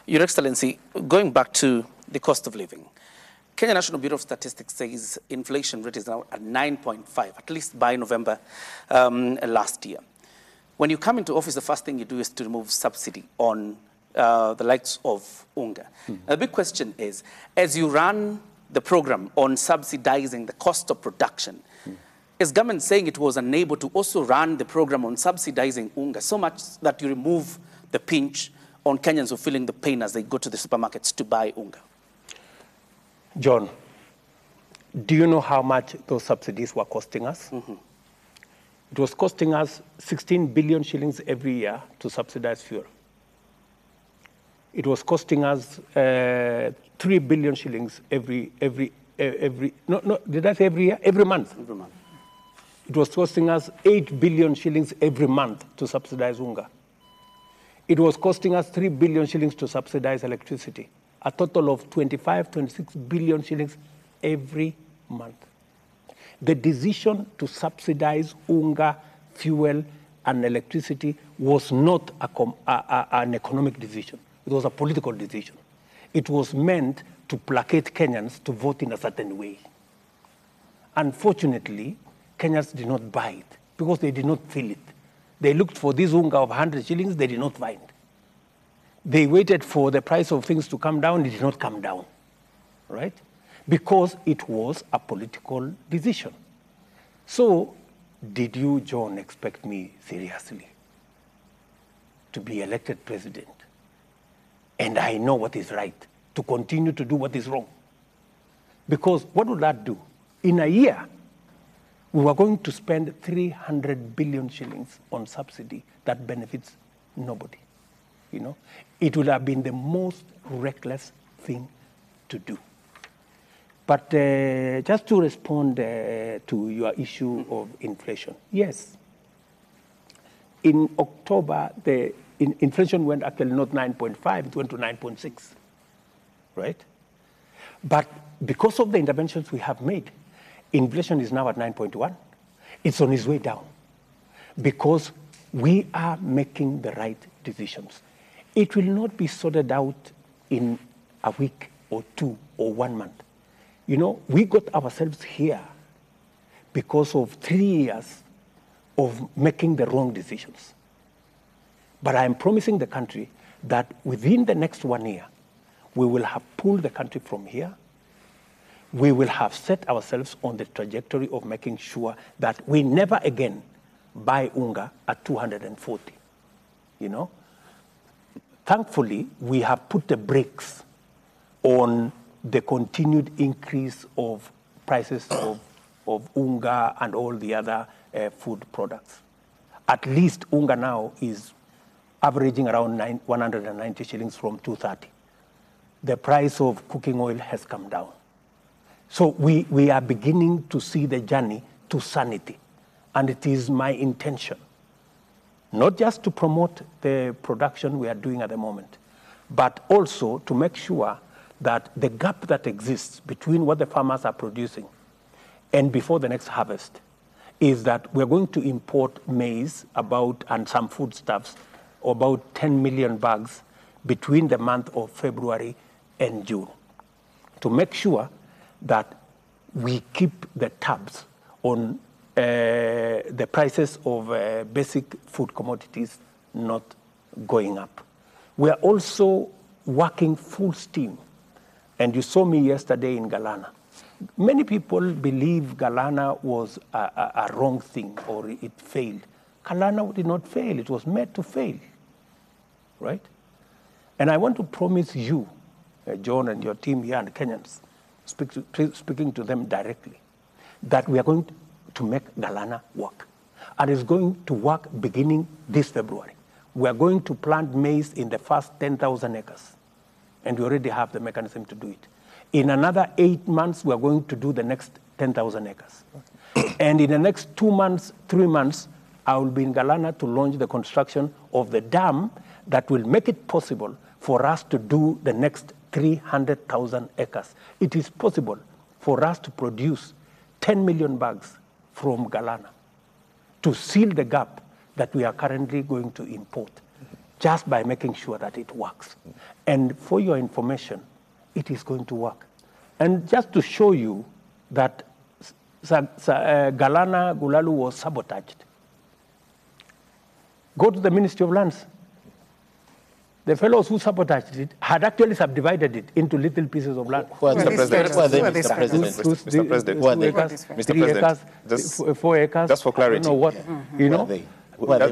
Your Excellency, going back to the cost of living, Kenya National Bureau of Statistics says inflation rate is now at 9.5, at least by November last year. When you come into office, the first thing you do is to remove subsidy on the likes of unga. Now, the big question is, as you run the program on subsidizing the cost of production, is government saying it was unable to also run the program on subsidizing unga so much that you remove the pinch on Kenyans who are feeling the pain as they go to the supermarkets to buy unga? John, do you know how much those subsidies were costing us? It was costing us 16 billion shillings every year to subsidize fuel. It was costing us 3 billion shillings every did I say every year? Every month. Every month. It was costing us 8 billion shillings every month to subsidize unga. It was costing us 3 billion shillings to subsidize electricity. A total of 26 billion shillings every month. The decision to subsidize unga, fuel, and electricity was not an economic decision. It was a political decision. It was meant to placate Kenyans to vote in a certain way. Unfortunately, Kenyans did not buy it because they did not feel it. They looked for this unga of 100 shillings, they did not find. They waited for the price of things to come down, it did not come down, right? Because it was a political decision. So, did you, John, expect me seriously to be elected president? And I know what is right, to continue to do what is wrong. Because what would that do? In a year, we were going to spend 300 billion shillings on subsidy that benefits nobody. You know, it would have been the most reckless thing to do. But just to respond to your issue of inflation, yes. In October, inflation went actually not 9.5, it went to 9.6, right? But because of the interventions we have made, inflation is now at 9.1. It's on its way down because we are making the right decisions. It will not be sorted out in a week or two or 1 month. You know, we got ourselves here because of 3 years of making the wrong decisions. But I am promising the country that within the next 1 year, we will have pulled the country from here. We will have set ourselves on the trajectory of making sure that we never again buy unga at 240, you know. Thankfully, we have put the brakes on the continued increase of prices of unga and all the other food products. At least unga now is averaging around 190 shillings from 230. The price of cooking oil has come down. So we are beginning to see the journey to sanity. And it is my intention, not just to promote the production we are doing at the moment, but also to make sure that the gap that exists between what the farmers are producing and before the next harvest is that we're going to import maize and some foodstuffs, about 10 million bags between the month of February and June, to make sure that we keep the tabs on the prices of basic food commodities not going up. We are also working full steam. And you saw me yesterday in Galana. Many people believe Galana was a wrong thing or it failed. Galana did not fail. It was made to fail, right? And I want to promise you, John and your team here and Kenyans, speaking to them directly, that we are going to make Galana work. And it's going to work beginning this February. We are going to plant maize in the first 10,000 acres. And we already have the mechanism to do it. In another 8 months, we are going to do the next 10,000 acres. And in the next 2 months, 3 months, I will be in Galana to launch the construction of the dam that will make it possible for us to do the next 300,000 acres. It is possible for us to produce 10 million bags from Galana to seal the gap that we are currently going to import. just by making sure that it works. And for your information, it is going to work. And just to show you that Galana Kulalu was sabotaged, go to the Ministry of Lands. The fellows who sabotaged it had actually subdivided it into little pieces of land. Mr. President, Mr. President, Mr. President, just 4 acres. Just for clarity. I don't know what, you know.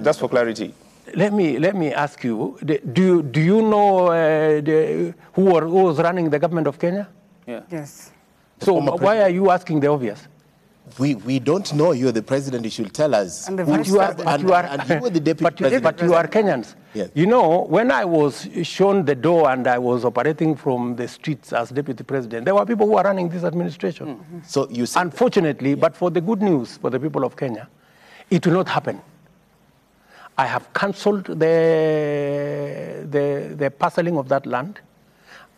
Just for clarity. Let me ask you, do you know who was running the government of Kenya? Yeah. Yes. So why are you asking the obvious? We don't know. You're the president. You should tell us. And the who vice you are, president. and you were the deputy president. But you are Kenyans. Yes. You know, when I was shown the door and I was operating from the streets as deputy president, there were people who were running this administration. Mm-hmm. So you said, unfortunately, but for the good news for the people of Kenya, it will not happen. I have cancelled the parceling of that land.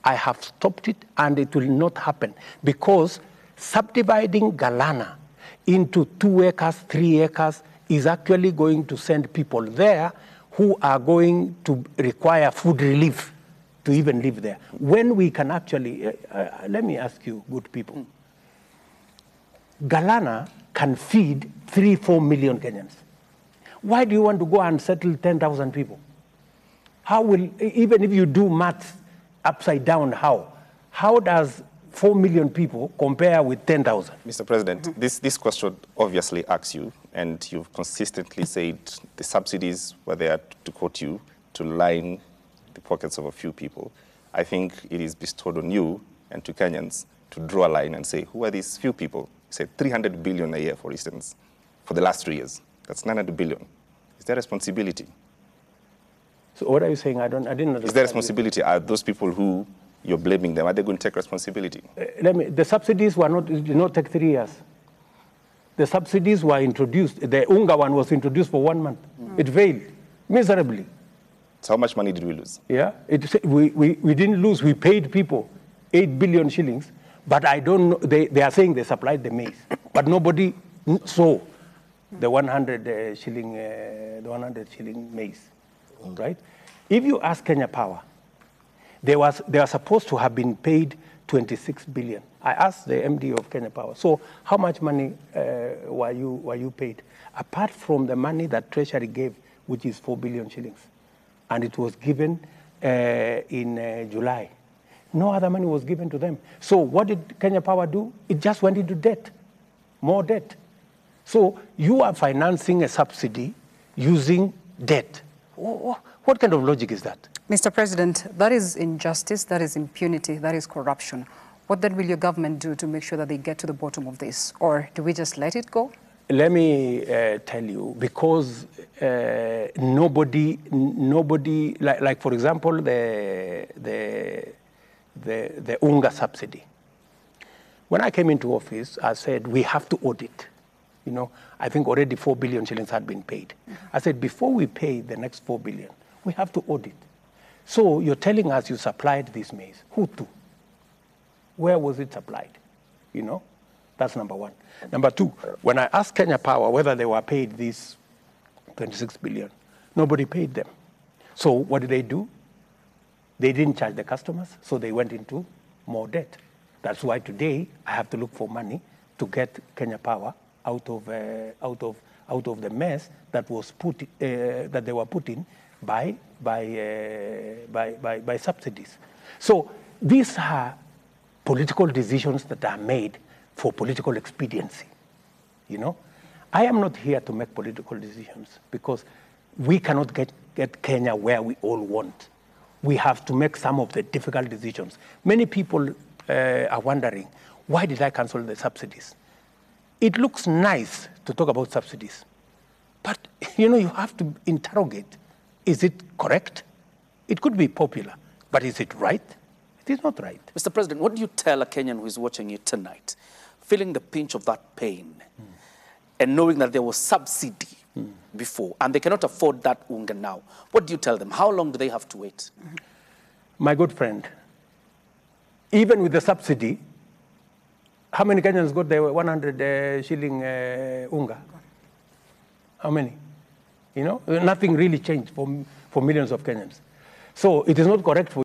I have stopped it, and it will not happen because subdividing Galana into 2 acres, 3 acres is actually going to send people there who are going to require food relief to even live there. When we can actually, let me ask you, good people, Galana can feed 3-4 million Kenyans. Why do you want to go and settle 10,000 people? How will, even if you do maths upside down, how does 4 million people compare with 10,000? Mr. President, this question obviously asks you, and you've consistently said the subsidies were there, to quote you, to line the pockets of a few people. I think it is bestowed on you and to Kenyans to draw a line and say, who are these few people? You said 300 billion a year, for instance, for the last 3 years. That's 900 billion. Is there responsibility? So what are you saying? I didn't understand. Is there responsibility? Are those people who you're blaming them, are they going to take responsibility? The subsidies did not take 3 years. The subsidies were introduced. The Unga one was introduced for 1 month. It failed miserably. So how much money did we lose? Yeah, we didn't lose. We paid people 8 billion shillings, but I don't know. They are saying they supplied the maize, but nobody saw the 100 shilling maize, right? If you ask Kenya Power, they are supposed to have been paid 26 billion. I asked the MD of Kenya Power, so how much money were you paid? Apart from the money that Treasury gave, which is 4 billion shillings, and it was given in July. No other money was given to them. So what did Kenya Power do? It just went into debt, more debt. So you are financing a subsidy using debt. What kind of logic is that? Mr. President, that is injustice, that is impunity, that is corruption. What then will your government do to make sure that they get to the bottom of this? Or do we just let it go? Let me tell you, because nobody, like for example, the Unga subsidy. When I came into office, I said, we have to audit. You know, I think already 4 billion shillings had been paid. I said, before we pay the next 4 billion, we have to audit. So you're telling us you supplied this maize. Who to? Where was it supplied? You know, that's number one. Number two, when I asked Kenya Power whether they were paid this 26 billion, nobody paid them. So what did they do? They didn't charge the customers, so they went into more debt. That's why today I have to look for money to get Kenya Power out of the mess that was that they were put in by subsidies. So these are political decisions that are made for political expediency. You know, I am not here to make political decisions because we cannot get Kenya where we all want. We have to make some of the difficult decisions. Many people are wondering, why did I cancel the subsidies? It looks nice to talk about subsidies, but you know, you have to interrogate. Is it correct? It could be popular, but is it right? It is not right. Mr. President, what do you tell a Kenyan who is watching you tonight, feeling the pinch of that pain, and knowing that there was subsidy before, and they cannot afford that unga now? What do you tell them? How long do they have to wait? My good friend, even with the subsidy, how many Kenyans got the 100 shilling unga? How many? You know, nothing really changed for millions of Kenyans. So it is not correct for